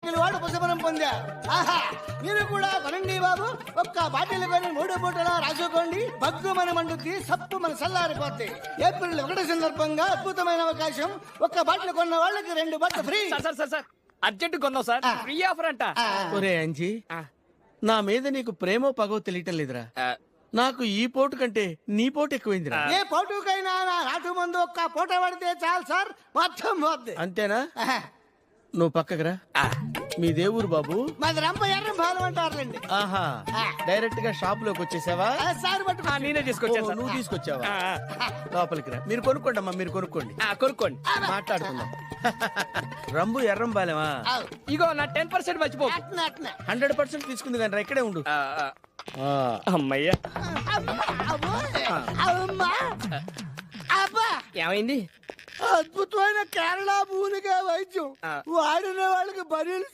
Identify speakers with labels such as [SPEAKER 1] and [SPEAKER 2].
[SPEAKER 1] 2 వాడు ఉపశమనం పొందారు. ఆహా, మీరు కూడా కొనండి బాబు. ఒక్క బాటిల్ కొని 3 పూటలా రాసుకోండి. బగ్గుమని మండుద్ది, సప్పు మన చల్లారిపోద్ది. ఏప్రిల్ 1 సందర్భంగా అద్భుతమైన అవకాశం. ఒక్క బాటిల్ కొన్న వాళ్ళకి 2 బాటిల్ ఫ్రీ.
[SPEAKER 2] సార్ అర్జెంట్ కొన్నావు సార్, ఫ్రీ ఆఫర్ అంట.
[SPEAKER 3] ఒరే అంజీ, నా మీద నీకు ప్రేమో పగో తెలియటం లేదురా. నాకు ఈ పోటు కంటే నీ పోటు ఎక్కువైందిరా.
[SPEAKER 1] ఏ పోటుకైనా నా నాటు మందు ఒక్క పూట పడితే చాలు సార్, మొత్తం పోద్ది.
[SPEAKER 3] అంతేనా?
[SPEAKER 1] ఆహా,
[SPEAKER 3] నువ్వు పక్కకురా. మీ దేవురు బాబు?
[SPEAKER 1] మాది రంప ఎర్ర బాలు అంటారులేండి.
[SPEAKER 3] ఆహా, డైరెక్ట్ గా షాప్ లోకి వచ్చేసావా?
[SPEAKER 1] సార్ పట్టుకో.
[SPEAKER 2] నేనే తీసుకొచ్చాను సార్.
[SPEAKER 3] నువ్వు తీసుకొచ్చావా? లోపలికి రా. మీరు కొనుక్కోండి అమ్మా, మీరు కొనుక్కోండి.
[SPEAKER 2] కొనుక్కోండి,
[SPEAKER 3] మాట్లాడుకుందాం. రంబు ఎర్రం బాలేమా?
[SPEAKER 2] ఇగో నా 10% మర్చిపో.
[SPEAKER 3] 100% తీసుకుంది కానీ ఇక్కడే ఉండు.
[SPEAKER 2] అమ్మయ్యా,
[SPEAKER 1] అమ్మా, అబ్బా,
[SPEAKER 2] ఏమైంది?
[SPEAKER 1] అద్భుతమైన కేరళ మూలిక వైద్యం. వాడిన వాళ్ళకి బరీలు